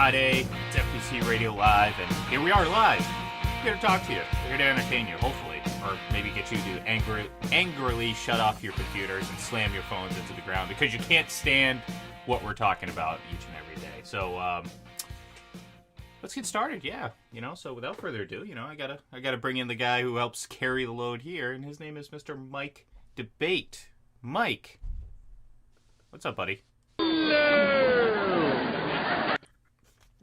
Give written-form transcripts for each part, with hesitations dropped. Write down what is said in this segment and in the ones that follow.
Friday. It's FPC Radio Live, and here we are live. We're here to talk to you. We're here to entertain you, hopefully. Or maybe get you to angrily shut off your computers and slam your phones into the ground because you can't stand what we're talking about each and every day. So, let's get started. Yeah, so without further ado, I gotta bring in the guy who helps carry the load here, and his name is Mr. Mike Debate. Mike, what's up, buddy?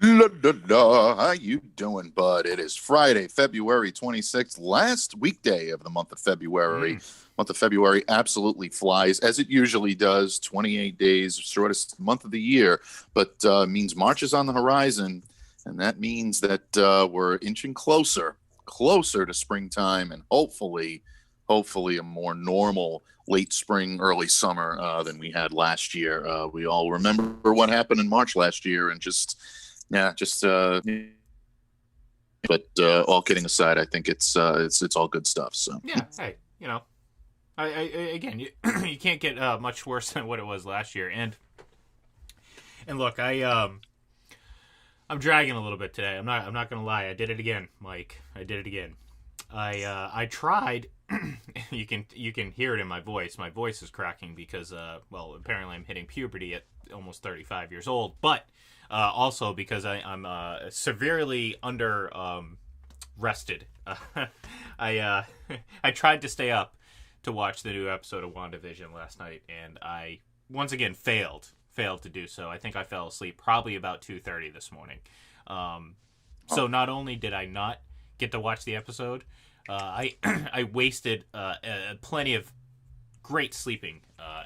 La, la, la. How you doing, bud? It is Friday, February 26th, last weekday of the month of February. Month of February absolutely flies, as it usually does. 28 days, shortest month of the year, but means March is on the horizon, and that means that we're inching closer to springtime, and hopefully a more normal late spring, early summer than we had last year. We all remember what happened in March last year, and but all kidding aside, I think it's all good stuff. So yeah, hey, I again, you can't get much worse than what it was last year. And look, I'm dragging a little bit today. I'm not gonna lie. I did it again, Mike. I did it again. I tried. You can hear it in my voice. My voice is cracking because apparently I'm hitting puberty at almost 35 years old, but also because I'm severely under rested. I tried to stay up to watch the new episode of WandaVision last night, and I once again failed to do so. I think I fell asleep probably about 2:30 this morning. So not only did I not get to watch the episode, I wasted plenty of great sleeping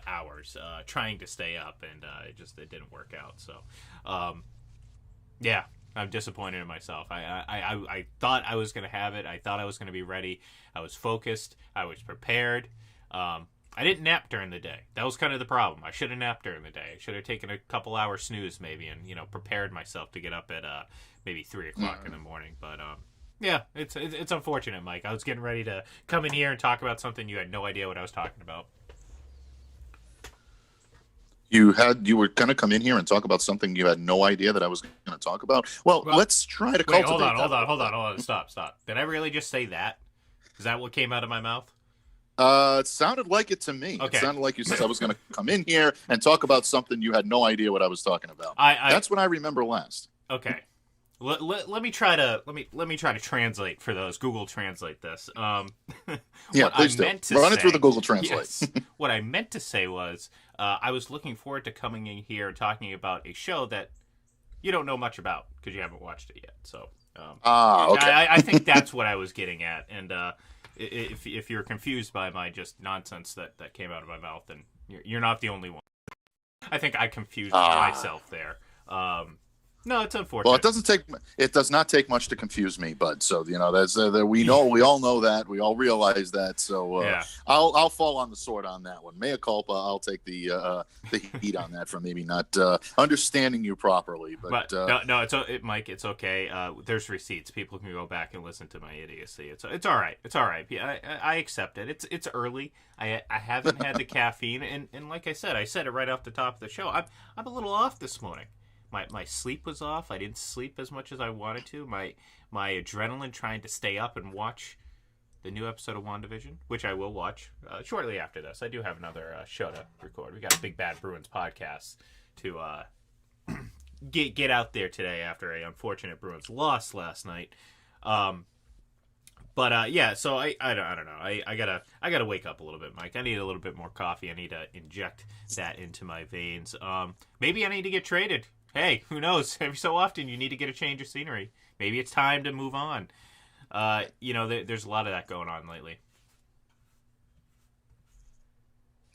hours trying to stay up, and it didn't work out. So yeah, I'm disappointed in myself. I thought I was going to have it. I thought I was going to be ready. I was focused. I was prepared. I didn't nap during the day. That was kind of the problem. I should have napped during the day. I should have taken a couple hour snooze maybe, and prepared myself to get up at maybe 3 o'clock in the morning. But yeah, it's unfortunate, Mike. I was getting ready to come in here and talk about something you had no idea what I was talking about. You were going to come in here and talk about something you had no idea that I was going to talk about. Well, let's try to cultivate. Hold on. Stop. Did I really just say that? Is that what came out of my mouth? It sounded like it to me. Okay. It sounded like you said I was going to come in here and talk about something you had no idea what I was talking about. That's what I remember last. Okay. Let me try to translate for those. Google Translate this. Yeah, please do. Run it through the Google Translate. Yes, what I meant to say was I was looking forward to coming in here and talking about a show that you don't know much about because you haven't watched it yet. So, okay. I think that's what I was getting at. And if you're confused by my just nonsense that came out of my mouth, then you're not the only one. I think I confused myself there. No, it's unfortunate. Well, it does not take much to confuse me, bud. So we all know that, we all realize that. So yeah. I'll fall on the sword on that one. Mea culpa. I'll take the heat on that for maybe not understanding you properly. But no, Mike, it's okay. There's receipts. People can go back and listen to my idiocy. It's all right. It's all right. Yeah, I accept it. It's early. I haven't had the caffeine, and like I said it right off the top of the show. I'm a little off this morning. My sleep was off. I didn't sleep as much as I wanted to. My adrenaline trying to stay up and watch the new episode of WandaVision, which I will watch shortly after this. I do have another show to record. We got a Big Bad Bruins podcast to get out there today after a unfortunate Bruins loss last night. Yeah, so I don't know. I gotta wake up a little bit, Mike. I need a little bit more coffee. I need to inject that into my veins. Maybe I need to get traded. Hey, who knows? Every so often you need to get a change of scenery. Maybe it's time to move on. There's a lot of that going on lately.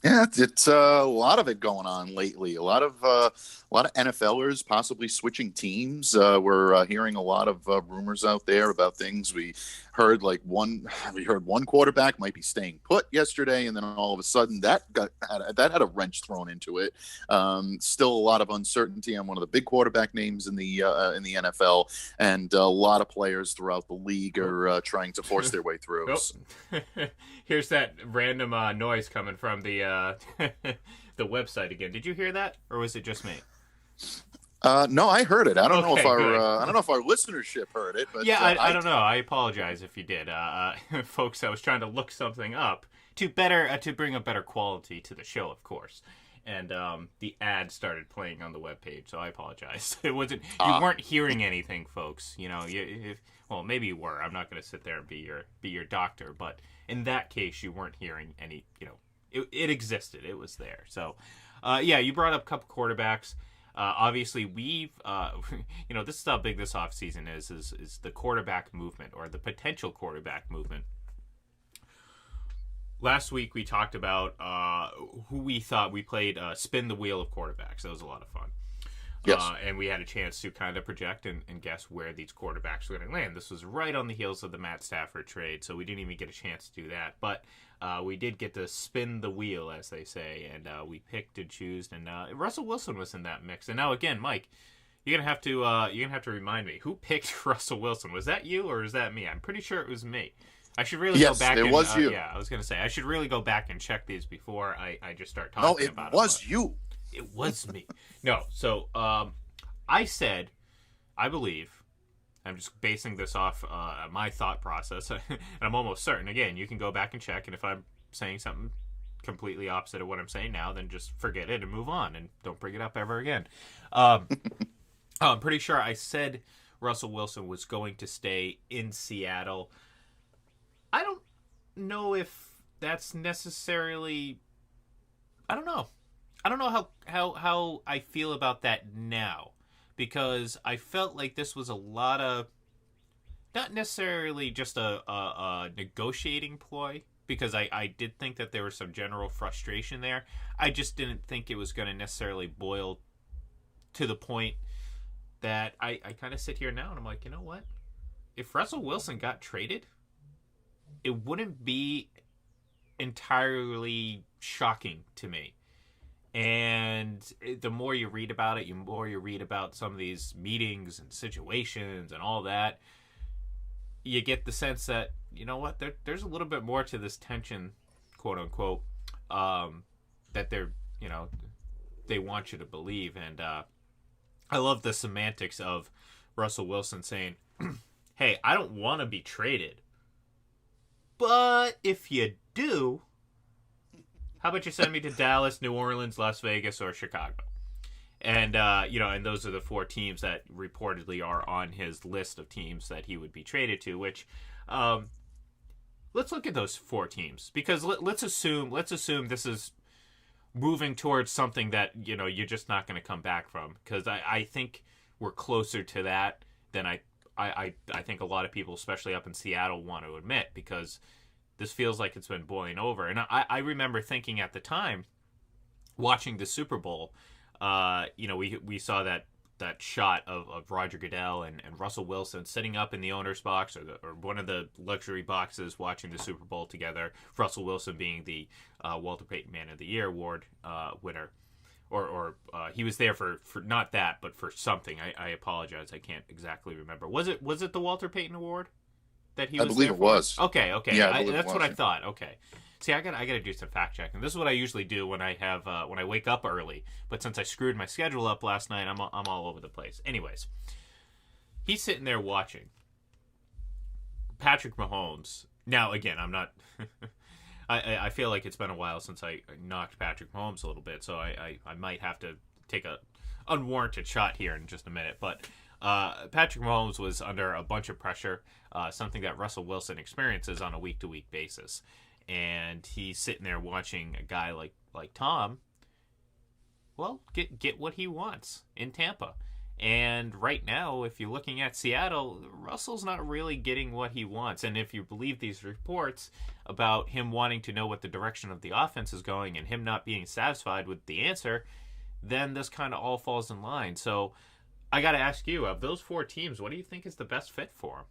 Yeah, it's a lot of it going on lately. A lot of NFLers possibly switching teams. We're hearing a lot of rumors out there about things. We heard one quarterback might be staying put yesterday, and then all of a sudden that had a wrench thrown into it. Still a lot of uncertainty on one of the big quarterback names in the NFL, and a lot of players throughout the league are trying to force their way through. Oh. Here's that random noise coming from the the website again. Did you hear that, or was it just me? No, I heard it. I don't know if Okay, good. I don't know if our listenership heard it, but Yeah, I I don't did. know. I apologize if you did, folks. I was trying to look something up to bring a better quality to the show, of course. And the ad started playing on the webpage, so I apologize. It wasn't you Ah, weren't hearing anything, folks. You know, well, maybe you were. I'm not going to sit there and be your doctor, but in that case, you weren't hearing any. You know, it existed. It was there. So, yeah, you brought up a couple quarterbacks. Obviously, we've this is how big this offseason is the quarterback movement or the potential quarterback movement. Last week we talked about who we thought we played spin the wheel of quarterbacks. That was a lot of fun. yes. And we had a chance to kind of project and guess where these quarterbacks were going to land. This was right on the heels of the Matt Stafford trade, so we didn't even get a chance to do that. But we did get to spin the wheel, as they say, and we picked and chose. And Russell Wilson was in that mix. And now again, Mike, you're gonna have to remind me who picked Russell Wilson. Was that you or is that me? I'm pretty sure it was me. I should really go Yes, back it and was you. yeah, I was gonna say I should really go back and check these before I just start No, talking it about them. was you. It was me. No, so I said, I believe, I'm just basing this off my thought process, and I'm almost certain. Again, you can go back and check, and if I'm saying something completely opposite of what I'm saying now, then just forget it and move on, and don't bring it up ever again. Um, I'm pretty sure I said Russell Wilson was going to stay in Seattle. I don't know if that's necessarily. I don't know. I don't know how I feel about that now because I felt like this was a lot of not necessarily just a negotiating ploy because I did think that there was some general frustration there. I just didn't think it was going to necessarily boil to the point that I kind of sit here now and I'm like, you know what? If Russell Wilson got traded, it wouldn't be entirely shocking to me. And the more you read about it, the more you read about some of these meetings and situations and all that, you get the sense that, you know what, there's a little bit more to this tension, quote unquote, that they want you to believe. And I love the semantics of Russell Wilson saying, hey, I don't want to be traded, but if you do, how about you send me to Dallas, New Orleans, Las Vegas, or Chicago? And and those are the four teams that reportedly are on his list of teams that he would be traded to. Which, let's look at those four teams because let's assume this is moving towards something that you're just not going to come back from. Because I think we're closer to that than I think a lot of people, especially up in Seattle, want to admit because this feels like it's been boiling over. And I remember thinking at the time, watching the Super Bowl, we saw that shot of Roger Goodell and Russell Wilson sitting up in the owner's box or one of the luxury boxes watching the Super Bowl together. Russell Wilson being the Walter Payton Man of the Year award winner. Or he was there for not that, but for something. I apologize. I can't exactly remember. Was it the Walter Payton Award? That he I was believe there it for? was. Okay. Yeah, I believe That's it what was. I thought. Okay. See, I got to do some fact checking. This is what I usually do when I have when I wake up early. But since I screwed my schedule up last night, I'm all over the place. Anyways, he's sitting there watching Patrick Mahomes. Now, again, I'm not. I feel like it's been a while since I knocked Patrick Mahomes a little bit, so I might have to take a unwarranted shot here in just a minute. But Patrick Mahomes was under a bunch of pressure, something that Russell Wilson experiences on a week-to-week basis. And he's sitting there watching a guy like Tom, well, get what he wants in Tampa. And right now, if you're looking at Seattle, Russell's not really getting what he wants. And if you believe these reports about him wanting to know what the direction of the offense is going and him not being satisfied with the answer, then this kind of all falls in line. So I got to ask you, of those four teams, what do you think is the best fit for him?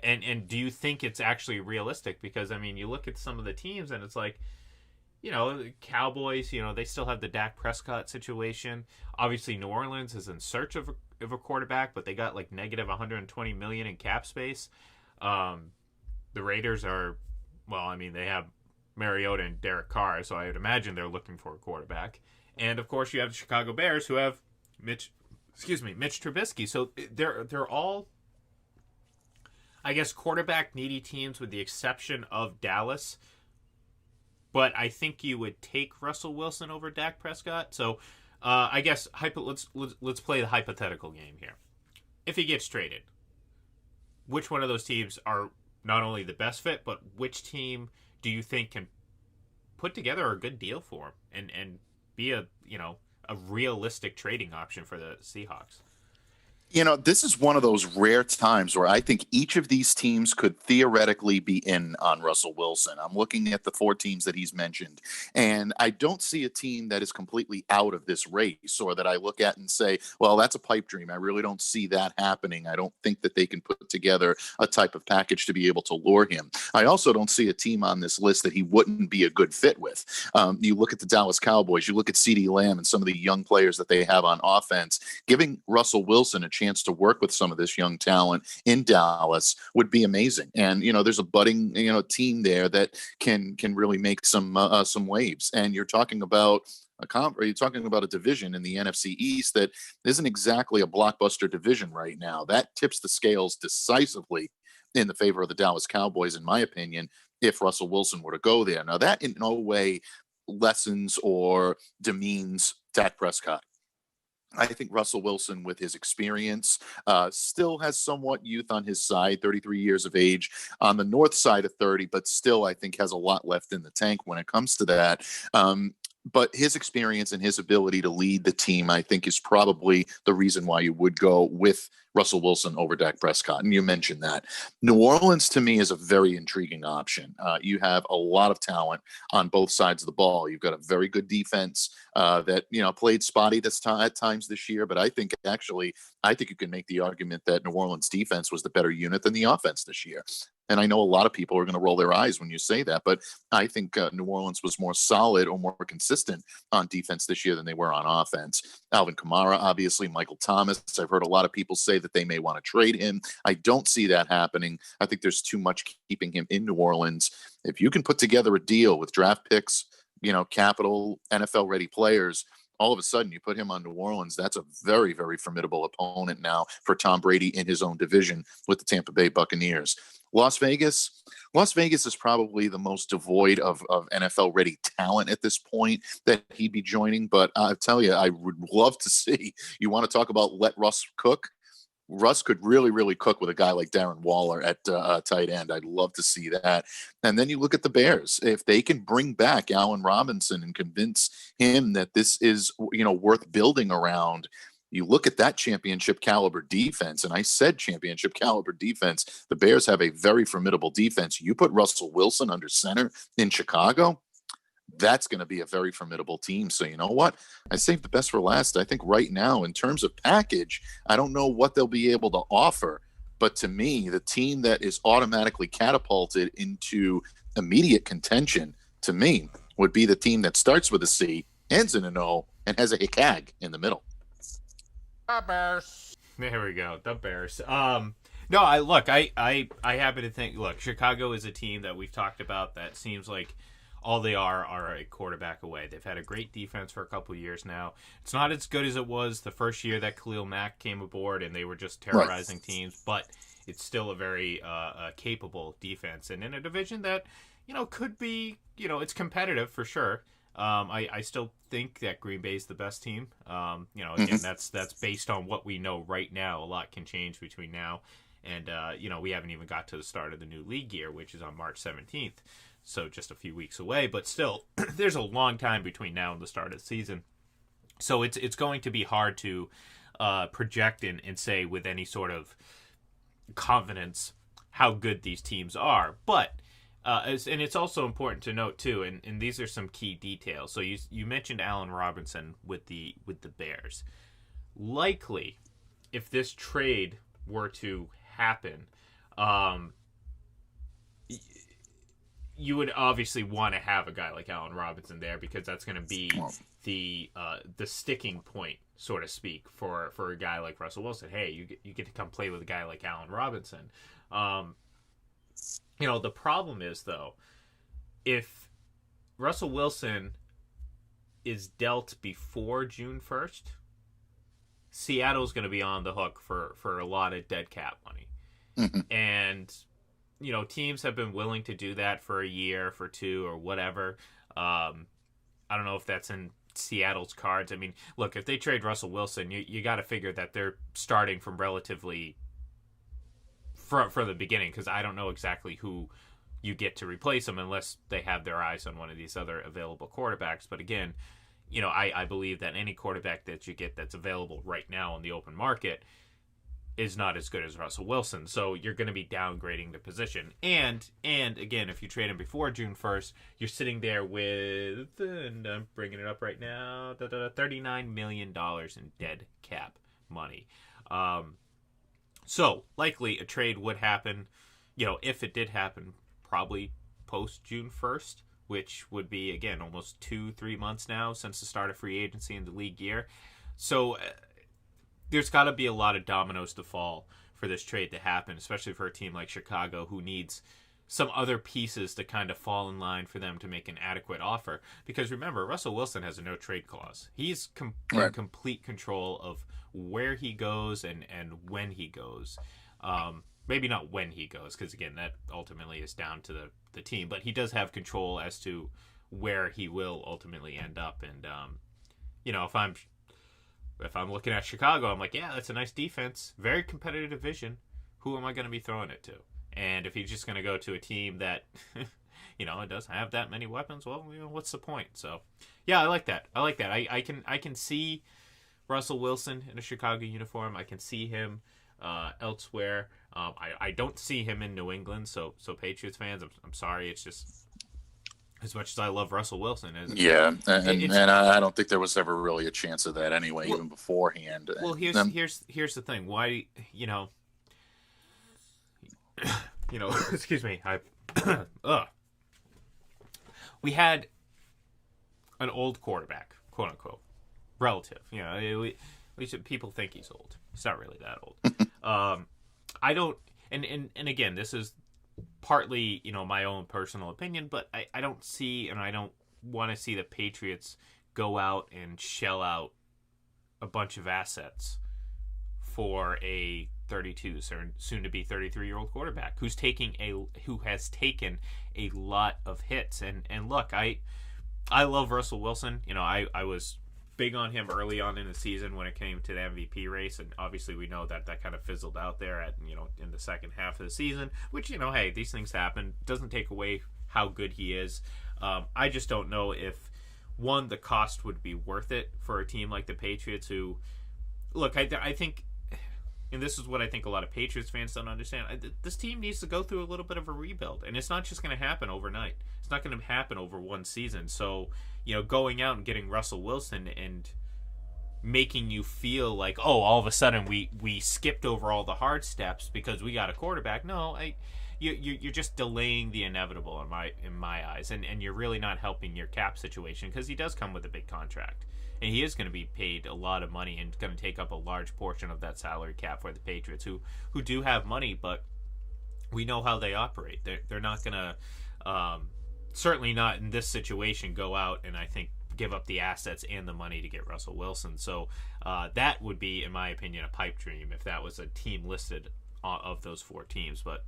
And do you think it's actually realistic? Because, I mean, you look at some of the teams and it's like, the Cowboys, they still have the Dak Prescott situation. Obviously, New Orleans is in search of a quarterback, but they got like negative 120 million in cap space. The Raiders are, well, I mean, they have Mariota and Derek Carr, so I would imagine they're looking for a quarterback. And, of course, you have the Chicago Bears who have excuse me, Mitch Trubisky. So they're all, I guess, quarterback needy teams with the exception of Dallas. But I think you would take Russell Wilson over Dak Prescott. So I guess let's play the hypothetical game here. If he gets traded, which one of those teams are not only the best fit, but which team do you think can put together a good deal for him and be a realistic trading option for the Seahawks? This is one of those rare times where I think each of these teams could theoretically be in on Russell Wilson. I'm looking at the 4 teams that he's mentioned, and I don't see a team that is completely out of this race or that I look at and say, well, that's a pipe dream. I really don't see that happening. I don't think that they can put together a type of package to be able to lure him. I also don't see a team on this list that he wouldn't be a good fit with. You look at the Dallas Cowboys, you look at CeeDee Lamb and some of the young players that they have on offense, giving Russell Wilson a chance to work with some of this young talent in Dallas would be amazing. And there's a budding team there that can really make some waves. And you're talking about a division in the NFC East that isn't exactly a blockbuster division right now. That tips the scales decisively in the favor of the Dallas Cowboys, in my opinion, if Russell Wilson were to go there. Now, that in no way lessens or demeans Dak Prescott. I think Russell Wilson, with his experience, still has somewhat youth on his side, 33 years of age, on the north side of 30, but still I think has a lot left in the tank when it comes to that. But his experience and his ability to lead the team, I think, is probably the reason why you would go with Russell Wilson over Dak Prescott. And you mentioned that. New Orleans, to me, is a very intriguing option. You have a lot of talent on both sides of the ball. You've got a very good defense that, played spotty at times this year. But I think you can make the argument that New Orleans defense was the better unit than the offense this year. And I know a lot of people are going to roll their eyes when you say that, but I think New Orleans was more solid or more consistent on defense this year than they were on offense. Alvin Kamara, obviously, Michael Thomas. I've heard a lot of people say that they may want to trade him. I don't see that happening. I think there's too much keeping him in New Orleans. If you can put together a deal with draft picks, capital, NFL-ready players, all of a sudden you put him on New Orleans. That's a very, very formidable opponent now for Tom Brady in his own division with the Tampa Bay Buccaneers. Las Vegas is probably the most devoid of NFL ready talent at this point that he'd be joining. But I tell you, I would love to see, you want to talk about let Russ cook. Russ could really, really cook with a guy like Darren Waller at tight end. I'd love to see that. And then you look at the Bears. If they can bring back Allen Robinson and convince him that this is, worth building around, you look at that championship caliber defense, and I said championship caliber defense. The Bears have a very formidable defense. You put Russell Wilson under center in Chicago, that's going to be a very formidable team. So you know what? I saved the best for last. I think right now, in terms of package, I don't know what they'll be able to offer. But to me, the team that is automatically catapulted into immediate contention, to me, would be the team that starts with a C, ends in an O, and has a HICAG in the middle. The Bears. There we go. The Bears. No, I happen to think, Chicago is a team that we've talked about that seems like all they are a quarterback away. They've had a great defense for a couple of years now. It's not as good as it was the first year that Khalil Mack came aboard and they were just terrorizing teams, but it's still a very capable defense. And in a division that, could be, it's competitive for sure. I still think that Green Bay is the best team. Again, that's based on what we know right now. A lot can change between now and, we haven't even got to the start of the new league year, which is on March 17th. So just a few weeks away, but still, there's a long time between now and the start of the season. So it's going to be hard to project and say with any sort of confidence how good these teams are. But and it's also important to note too, and these are some key details. So you mentioned Allen Robinson with the Bears. Likely, if this trade were to happen, you would obviously want to have a guy like Allen Robinson there because that's going to be the sticking point, so to speak, for a guy like Russell Wilson. Hey, you get to come play with a guy like Allen Robinson. The problem is, though, if Russell Wilson is dealt before June 1st, Seattle's going to be on the hook for a lot of dead cap money. And, teams have been willing to do that for a year, for two, or whatever. I don't know if that's in Seattle's cards. I mean, look, if they trade Russell Wilson, you got to figure that they're starting from relatively from the beginning, because I don't know exactly who you get to replace him unless they have their eyes on one of these other available quarterbacks. But again, I believe that any quarterback that you get that's available right now on the open market is not as good as Russell Wilson. So you're going to be downgrading the position. And again, if you trade him before June 1st, you're sitting there with, and I'm bringing it up right now, $39 million in dead cap money. So likely a trade would happen, if it did happen, probably post June 1st, which would be, again, almost 2-3 months now since the start of free agency in the league year. So there's got to be a lot of dominoes to fall for this trade to happen, especially for a team like Chicago, who needs some other pieces to kind of fall in line for them to make an adequate offer. Because remember, Russell Wilson has a no trade clause. He's in complete control of where he goes and when he goes. Maybe not when he goes, because again, that ultimately is down to the team. But he does have control as to where he will ultimately end up. And if I'm looking at Chicago, I'm like, yeah, that's a nice defense, very competitive division. Who am I going to be throwing it to? And if he's just going to go to a team that, it doesn't have that many weapons, well, what's the point? So, yeah, I like that. I can see Russell Wilson in a Chicago uniform. I can see him elsewhere. I don't see him in New England. So Patriots fans, I'm sorry. It's just, as much as I love Russell Wilson, and I don't think there was ever really a chance of that anyway, even beforehand. Well, here's the thing. Why, excuse me. We had an old quarterback, quote unquote, relative. People think he's old. He's not really that old. I don't, and again, this is partly, my own personal opinion, but I don't see, and I don't want to see the Patriots go out and shell out a bunch of assets for a 32, soon to be 33-year-old quarterback who has taken a lot of hits. And look, I love Russell Wilson. I was big on him early on in the season when it came to the MVP race, and obviously we know that kind of fizzled out there at in the second half of the season, which hey, these things happen. Doesn't take away how good he is. I just don't know if the cost would be worth it for a team like the Patriots, who, look, I think, and this is what I think a lot of Patriots fans don't understand, this team needs to go through a little bit of a rebuild, and it's not just going to happen overnight. It's not going to happen over one season. So going out and getting Russell Wilson and making you feel like, oh, all of a sudden we skipped over all the hard steps because we got a quarterback. No, you're just delaying the inevitable in my eyes, and you're really not helping your cap situation, because he does come with a big contract, and he is going to be paid a lot of money and going to take up a large portion of that salary cap for the Patriots, who do have money, but we know how they operate. They're not going to. Certainly not in this situation, go out and I think give up the assets and the money to get Russell Wilson. So that would be, in my opinion, a pipe dream if that was a team listed of those four teams. But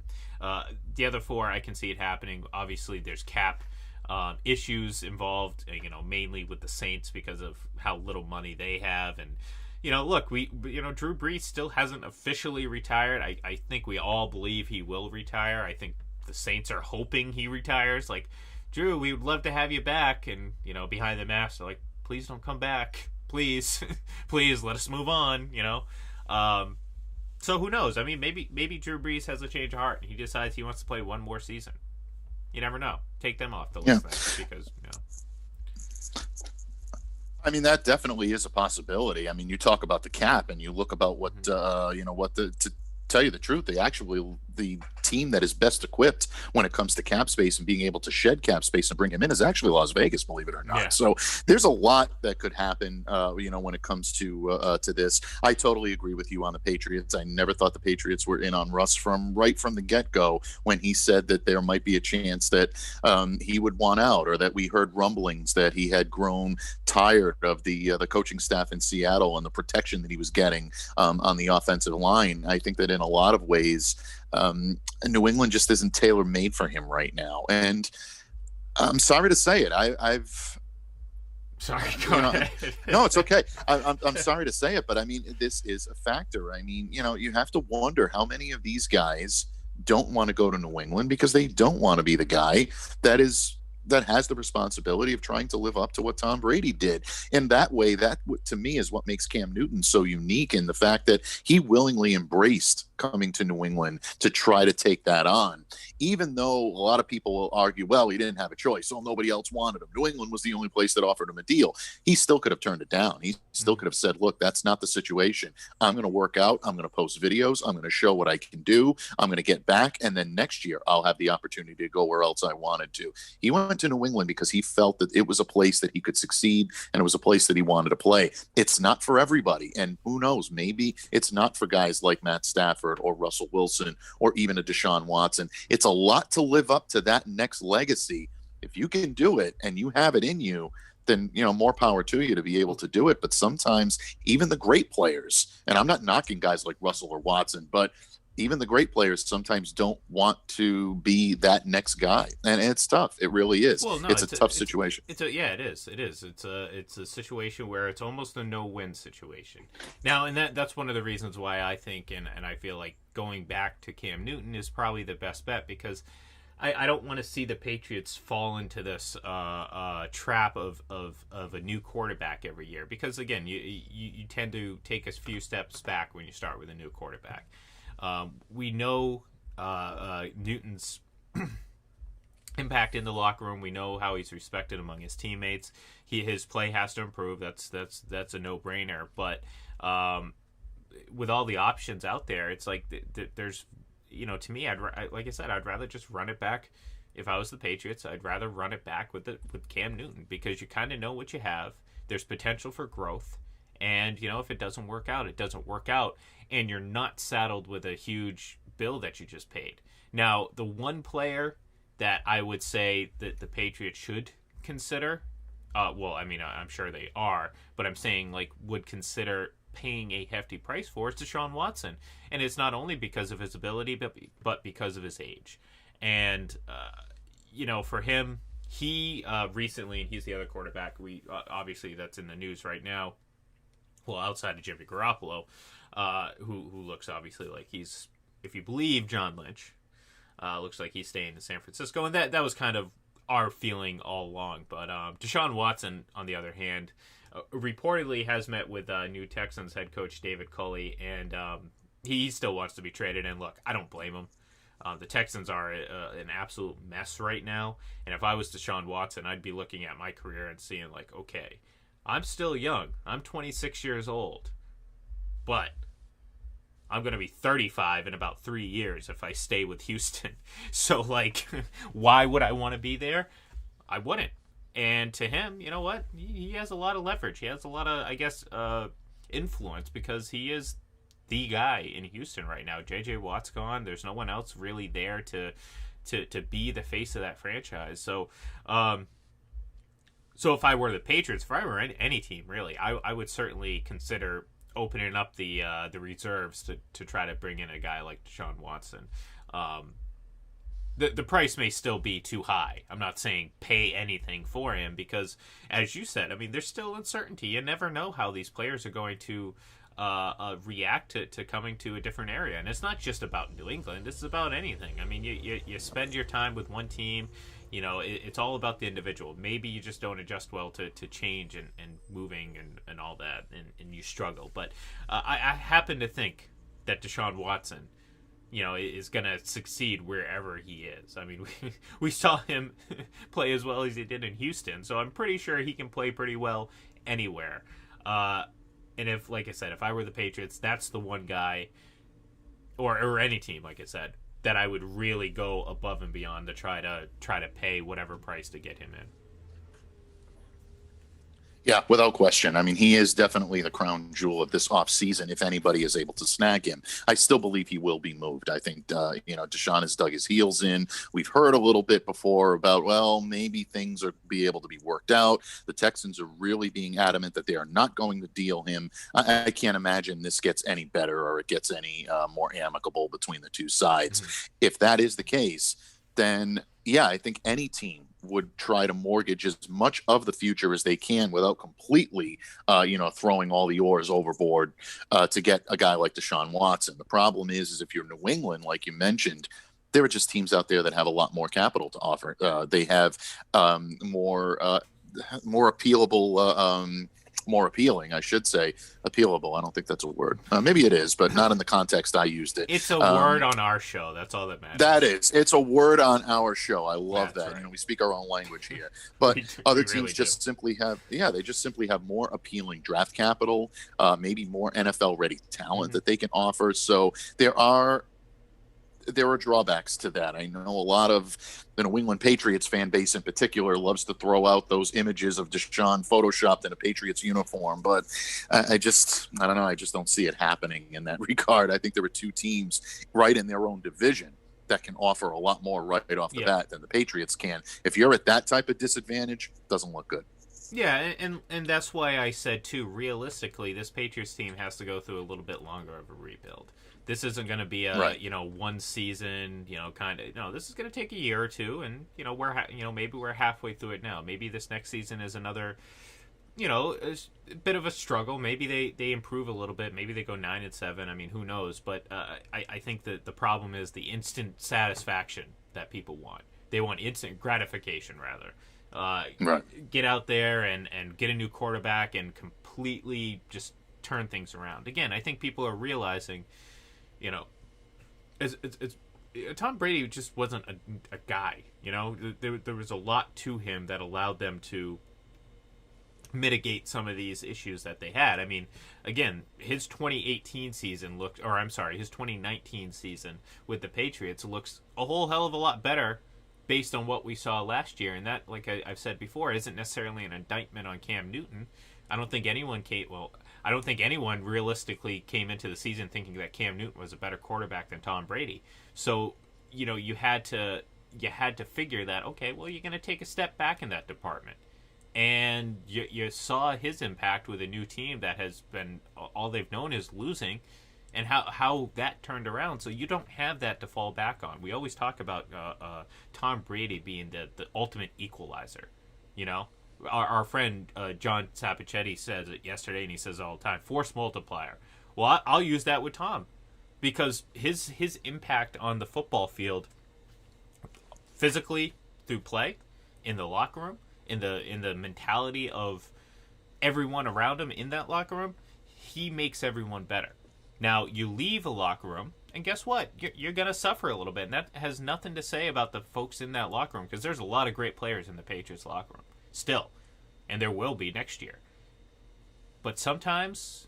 the other four, I can see it happening. Obviously, there's cap issues involved, mainly with the Saints because of how little money they have. And, look, Drew Brees still hasn't officially retired. I think we all believe he will retire. I think the Saints are hoping he retires. Like, Drew, we would love to have you back. And, behind the mask, they're like, please don't come back. Please. Please let us move on, So who knows? I mean, maybe Drew Brees has a change of heart and he decides he wants to play one more season. You never know. Take them off the list then, because, I mean, that definitely is a possibility. I mean, you talk about the cap and you look about what, to tell you the truth, they actually the team that is best equipped when it comes to cap space and being able to shed cap space and bring him in is actually Las Vegas, believe it or not. Yeah. So there's a lot that could happen, when it comes to this. I totally agree with you on the Patriots. I never thought the Patriots were in on Russ from the get-go when he said that there might be a chance that he would want out, or that we heard rumblings that he had grown tired of the coaching staff in Seattle and the protection that he was getting on the offensive line. I think that in a lot of ways, New England just isn't tailor-made for him right now. And I'm sorry to say it. I've Sorry, go ahead. No, it's okay. I'm sorry to say it, but I mean, this is a factor. I mean, you have to wonder how many of these guys don't want to go to New England because they don't want to be the guy that has the responsibility of trying to live up to what Tom Brady did. In that way, that to me is what makes Cam Newton so unique, in the fact that he willingly embraced coming to New England to try to take that on, even though a lot of people will argue, well, he didn't have a choice. So nobody else wanted him. New England was the only place that offered him a deal. He still could have turned it down. He still could have said, look, that's not the situation. I'm going to work out. I'm going to post videos. I'm going to show what I can do. I'm going to get back. And then next year I'll have the opportunity to go where else I wanted to. He went to New England because he felt that it was a place that he could succeed, and it was a place that he wanted to play. It's not for everybody. And who knows, maybe it's not for guys like Matt Stafford or Russell Wilson or even a Deshaun Watson. It's a lot to live up to that next legacy. If you can do it and you have it in you, then, more power to you to be able to do it. But sometimes even the great players, and I'm not knocking guys like Russell or Watson, but even the great players sometimes don't want to be that next guy, and it's tough. It really is. Well, no, it's a tough situation. It is. It's a situation where it's almost a no-win situation. Now, and that's one of the reasons why I think and I feel like going back to Cam Newton is probably the best bet, because I don't want to see the Patriots fall into this trap of a new quarterback every year, because again, you tend to take a few steps back when you start with a new quarterback. We know Newton's impact in the locker room. We know how he's respected among his teammates. His play has to improve. That's a no-brainer. But with all the options out there, it's like there's, to me, like I said, I'd rather just run it back. If I was the Patriots, I'd rather run it back with Cam Newton, because you kind of know what you have. There's potential for growth. And, if it doesn't work out, it doesn't work out. And you're not saddled with a huge bill that you just paid. Now, the one player that I would say that the Patriots should consider, I'm sure they are, but I'm saying, would consider paying a hefty price for is Deshaun Watson. And it's not only because of his ability, but because of his age. And, for him, he recently, and he's the other quarterback, obviously that's in the news right now, well, outside of Jimmy Garoppolo, who looks obviously like he's, if you believe John Lynch, looks like he's staying in San Francisco. And that was kind of our feeling all along. But Deshaun Watson, on the other hand, reportedly has met with new Texans head coach David Culley, and he still wants to be traded. And look, I don't blame him. The Texans are an absolute mess right now. And if I was Deshaun Watson, I'd be looking at my career and seeing, okay, I'm still young. I'm 26 years old. But I'm going to be 35 in about 3 years if I stay with Houston. So, why would I want to be there? I wouldn't. And to him, you know what? He has a lot of leverage. He has a lot of, influence, because he is the guy in Houston right now. J.J. Watt's gone. There's no one else really there to be the face of that franchise. So, So if I were the Patriots, if I were any team, really, I would certainly consider opening up the reserves to try to bring in a guy like Deshaun Watson. The price may still be too high. I'm not saying pay anything for him, because, as you said, there's still uncertainty. You never know how these players are going to react to coming to a different area. And it's not just about New England. It's about anything. You spend your time with one team. It's all about the individual. Maybe you just don't adjust well to change and moving and all that, and you struggle. But I happen to think that Deshaun Watson, is going to succeed wherever he is. We saw him play as well as he did in Houston, so I'm pretty sure he can play pretty well anywhere. And if, like I said, if I were the Patriots, that's the one guy, or any team, like I said, that I would really go above and beyond to try to pay whatever price to get him in. Yeah, without question. I mean, he is definitely the crown jewel of this offseason if anybody is able to snag him. I still believe he will be moved. I think, Deshaun has dug his heels in. We've heard a little bit before about, well, maybe things are be able to be worked out. The Texans are really being adamant that they are not going to deal him. I can't imagine this gets any better or it gets any more amicable between the two sides. Mm-hmm. If that is the case, then yeah, I think any team would try to mortgage as much of the future as they can without completely, throwing all the oars overboard to get a guy like Deshaun Watson. The problem is if you're New England, like you mentioned, there are just teams out there that have a lot more capital to offer. They have more appealable. More appealing, I should say. Appealable. I don't think that's a word. Maybe it is, but not in the context I used it. It's a word on our show. That's all that matters. That is. It's a word on our show. I love That's that. right. We speak our own language here. But other teams really just simply have more appealing draft capital, maybe more NFL ready talent that they can offer. So there are drawbacks to that. I know a lot of the New England Patriots fan base in particular loves to throw out those images of Deshaun photoshopped in a Patriots uniform, but I don't know. I just don't see it happening in that regard. I think there are two teams right in their own division that can offer a lot more right off the bat than the Patriots can. If you're at that type of disadvantage, it doesn't look good. Yeah, and that's why I said, too, realistically, this Patriots team has to go through a little bit longer of a rebuild. This isn't going to be a, one season, this is going to take a year or two, and, maybe we're halfway through it now. Maybe this next season is another, a bit of a struggle. Maybe they improve a little bit. Maybe they go 9-7. I mean, who knows? But I think that the problem is the instant satisfaction that people want. They want instant gratification, rather. Get out there and get a new quarterback and completely just turn things around. Again, I think people are realizing, Tom Brady just wasn't a guy. There was a lot to him that allowed them to mitigate some of these issues that they had. I mean, again, his 2019 season with the Patriots looks a whole hell of a lot better based on what we saw last year. And that, like I've said before, isn't necessarily an indictment on Cam Newton. I don't think anyone realistically came into the season thinking that Cam Newton was a better quarterback than Tom Brady. So, you had to figure that, okay, well, you're going to take a step back in that department. And you saw his impact with a new team that has been, all they've known is losing, and how that turned around. So you don't have that to fall back on. We always talk about Tom Brady being the ultimate equalizer, Our friend John Sapichetti says it yesterday, and he says it all the time, force multiplier. Well, I'll use that with Tom, because his impact on the football field, physically through play, in the locker room, in the mentality of everyone around him in that locker room, he makes everyone better. Now, you leave a locker room, and guess what? You're going to suffer a little bit, and that has nothing to say about the folks in that locker room, because there's a lot of great players in the Patriots locker room. Still. And there will be next year. But sometimes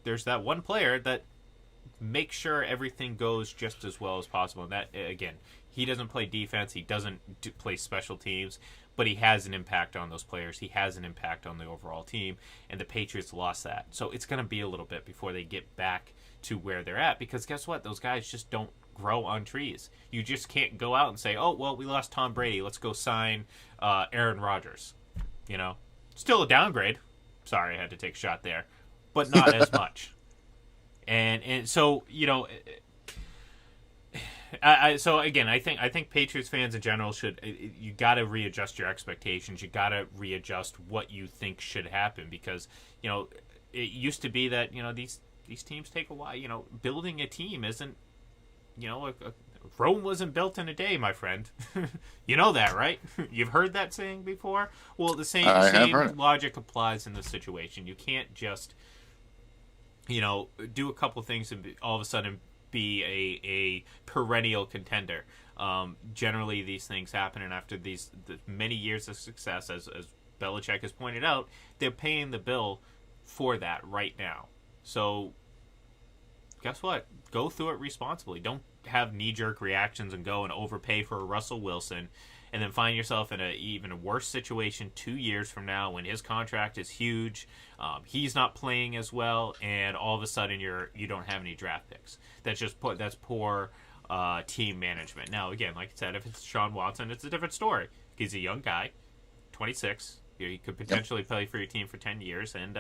there's that one player that makes sure everything goes just as well as possible. And that, again, he doesn't play defense. He doesn't play special teams. But he has an impact on those players. He has an impact on the overall team. And the Patriots lost that. So it's going to be a little bit before they get back to where they're at. Because guess what? Those guys just don't grow on trees. You just can't go out and say, oh, well, we lost Tom Brady. Let's go sign Aaron Rodgers. Still a downgrade. Sorry, I had to take a shot there. But not as much. And so, so again, I think Patriots fans in general you got to readjust your expectations. You got to readjust what you think should happen, because it used to be that these teams take a while. Building a team isn't Rome wasn't built in a day, my friend. You know that, right? You've heard that saying before. Well, the same logic applies in this situation. You can't just do a couple things and all of a sudden be a perennial contender. Generally, these things happen, and after the many years of success, as Belichick has pointed out, they're paying the bill for that right now. So guess what? Go through it responsibly. Don't have knee-jerk reactions and go and overpay for a Russell Wilson and then find yourself in an even worse situation 2 years from now when his contract is huge, he's not playing as well, and all of a sudden you don't have any draft picks. That's poor team management. Now, again, like I said, if it's Deshaun Watson, it's a different story. He's a young guy, 26. He could potentially play for your team for 10 years, and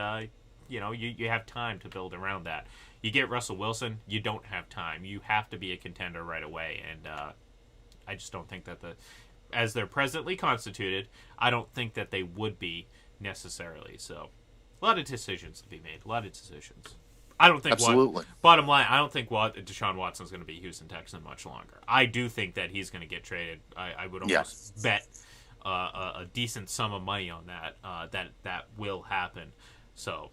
you have time to build around that. You get Russell Wilson, you don't have time. You have to be a contender right away, and I just don't think that as they're presently constituted, I don't think that they would be necessarily. So, a lot of decisions to be made. A lot of decisions. I don't think. Absolutely. Bottom line, I don't think Deshaun Watson's going to be a Houston Texan much longer. I do think that he's going to get traded. I would almost bet a decent sum of money on that will happen. So,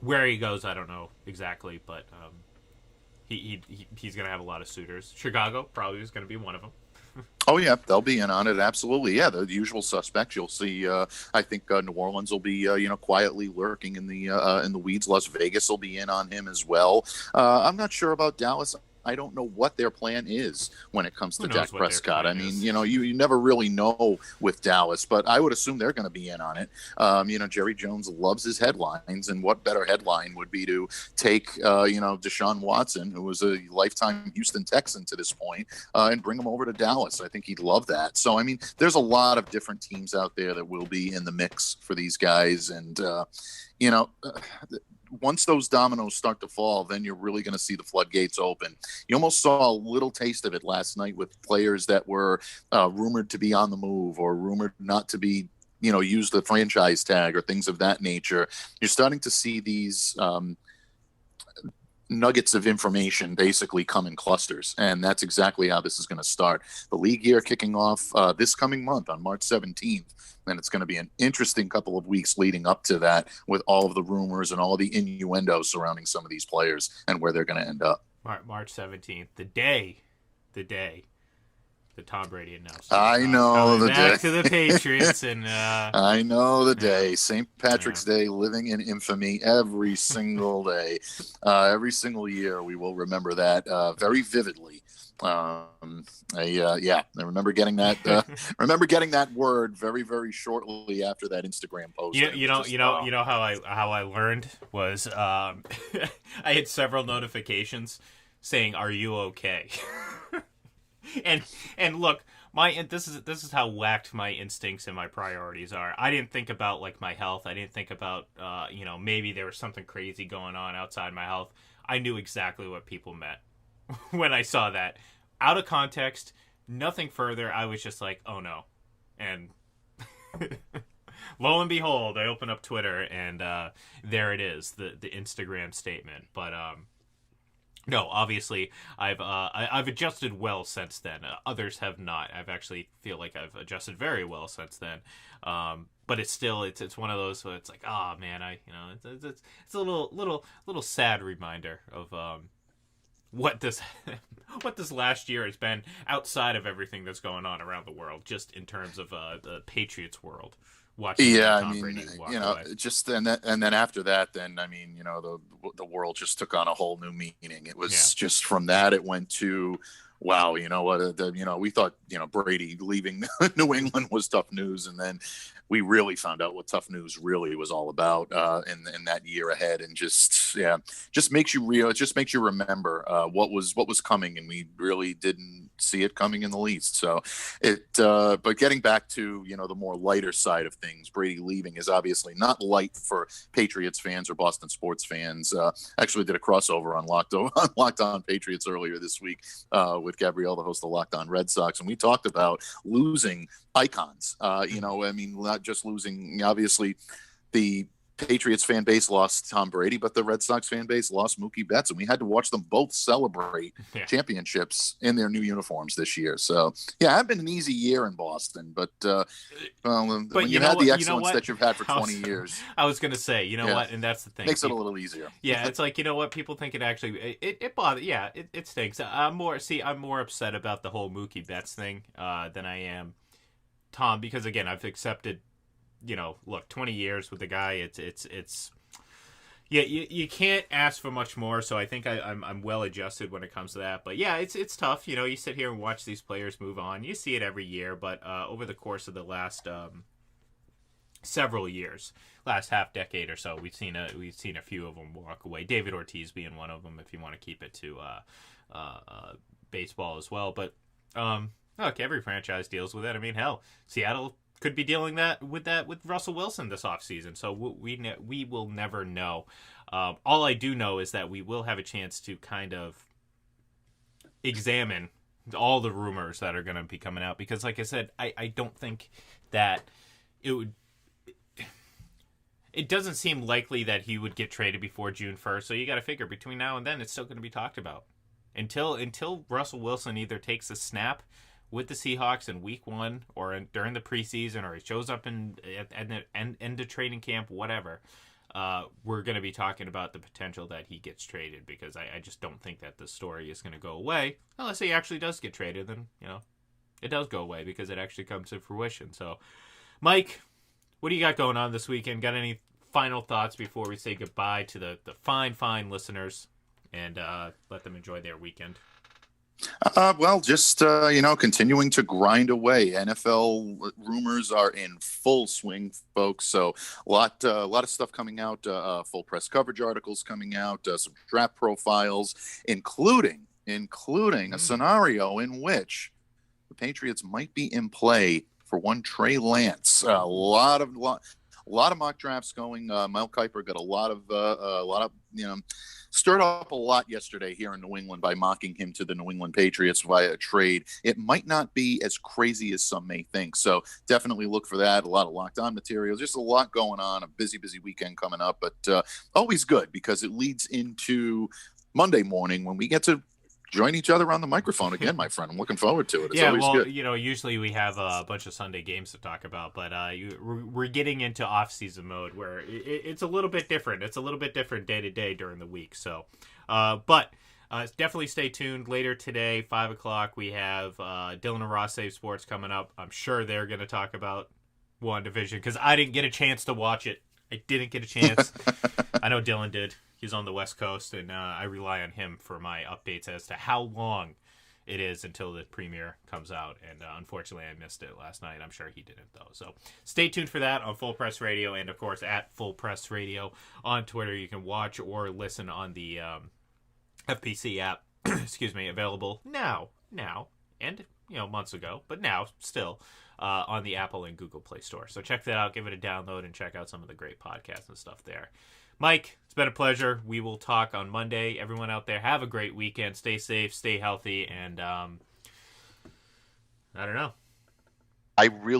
where he goes, I don't know exactly, but he's going to have a lot of suitors. Chicago probably is going to be one of them. Oh yeah, they'll be in on it. Absolutely, yeah. The usual suspects. You'll see. I think New Orleans will be, quietly lurking in the weeds. Las Vegas will be in on him as well. I'm not sure about Dallas. I don't know what their plan is when it comes to Dak Prescott. I mean, you never really know with Dallas, but I would assume they're going to be in on it. Jerry Jones loves his headlines, and what better headline would be to take, Deshaun Watson, who was a lifetime Houston Texan to this point, and bring him over to Dallas. I think he'd love that. So, I mean, there's a lot of different teams out there that will be in the mix for these guys, and once those dominoes start to fall, then you're really going to see the floodgates open. You almost saw a little taste of it last night with players that were rumored to be on the move or rumored not to be, use the franchise tag or things of that nature. You're starting to see these nuggets of information basically come in clusters, and that's exactly how this is going to start. The league year kicking off this coming month on March 17th, and it's going to be an interesting couple of weeks leading up to that with all of the rumors and all the innuendo surrounding some of these players and where they're going to end up. March 17th, the day that Tom Brady announced. I know the day. Back to the Patriots, and I know the day. St. Patrick's Day, living in infamy every single day, every single year. We will remember that very vividly. I remember getting that. Remember getting that word very, very shortly after that Instagram post. You know how I learned was I had several notifications saying, "Are you okay?" and look, this is how whacked my instincts and my priorities are. I didn't think about like my health. I didn't think about maybe there was something crazy going on outside my health. I knew exactly what people meant when I saw that. Out of context, nothing further. I was just like, oh no. And lo and behold, I open up Twitter and there it is, the Instagram statement. But no, obviously I've adjusted well since then. Others have not. I've actually feel like I've adjusted very well since then. But it's still it's one of those where it's like, oh man, it's a little sad reminder of what this last year has been outside of everything that's going on around the world, just in terms of the Patriots world. Watching Tom Brady walk away. Just and then after that, then I mean, the world just took on a whole new meaning. It was just from that it went to, wow, we thought Brady leaving New England was tough news, and then we really found out what tough news really was all about in that year ahead, and just makes you remember what was coming, and we really didn't see it coming in the least. So but getting back to the more lighter side of things, Brady leaving is obviously not light for Patriots fans or Boston sports fans. Actually did a crossover on Locked On Patriots earlier this week with Gabrielle, the host of Locked On Red Sox, and we talked about losing icons. Not just losing, obviously, the Patriots fan base lost Tom Brady, but the Red Sox fan base lost Mookie Betts, and we had to watch them both celebrate championships in their new uniforms this year. So, yeah, it's been an easy year in Boston, but when you had the excellence that you've had for 20 years. I was going to say, what, and that's the thing. Makes it a little easier. Yeah, it's like, what, people think it actually, it bothers, it stinks. I'm more upset about the whole Mookie Betts thing than I am Tom, because again, I've accepted, look, 20 years with the guy, it's Yeah, you can't ask for much more, so I think I'm well adjusted when it comes to that. But yeah, it's tough. You know, you sit here and watch these players move on. You see it every year, but over the course of the last several years, last half decade or so, we've seen a few of them walk away. David Ortiz being one of them, if you want to keep it to baseball as well. But look, every franchise deals with it. I mean, hell, Seattle could be dealing with Russell Wilson this offseason. So we will never know. All I do know is that we will have a chance to kind of examine all the rumors that are going to be coming out. Because like I said, I don't think that it doesn't seem likely that he would get traded before June 1st. So you got to figure between now and then, it's still going to be talked about. Until Russell Wilson either takes a snap with the Seahawks in week 1 or during the preseason, or he shows up at the end of training camp, whatever, we're going to be talking about the potential that he gets traded, because I just don't think that the story is going to go away unless he actually does get traded. Then, you know, it does go away because it actually comes to fruition. So, Mike, what do you got going on this weekend? Got any final thoughts before we say goodbye to the fine listeners and let them enjoy their weekend? Well, just, continuing to grind away. NFL rumors are in full swing, folks. So a lot of stuff coming out, full press coverage articles coming out, some draft profiles, including a scenario in which the Patriots might be in play for one Trey Lance. A lot of mock drafts going. Mel Kiper got a lot of stirred up a lot yesterday here in New England by mocking him to the New England Patriots via trade. It might not be as crazy as some may think. So definitely look for that. A lot of locked on material, just a lot going on, a busy weekend coming up, but always good because it leads into Monday morning when we get to join each other on the microphone again, my friend. I'm looking forward to it. It's always good. You know, usually we have a bunch of Sunday games to talk about, but we're getting into off-season mode where it's a little bit different. It's a little bit different day to day during the week. So, but definitely stay tuned. Later today, 5 o'clock, we have Dylan and Ross Save Sports coming up. I'm sure they're going to talk about WandaVision because I didn't get a chance to watch it. I didn't get a chance. I know Dylan did. He's on the West Coast, and I rely on him for my updates as to how long it is until the premiere comes out. And unfortunately, I missed it last night. I'm sure he didn't, though. So stay tuned for that on Full Press Radio, and, of course, at Full Press Radio on Twitter. You can watch or listen on the FPC app, excuse me, available now, and, months ago, but now still on the Apple and Google Play Store. So check that out, give it a download, and check out some of the great podcasts and stuff there. Mike, it's been a pleasure. We will talk on Monday. Everyone out there, have a great weekend. Stay safe, stay healthy, and I don't know. I really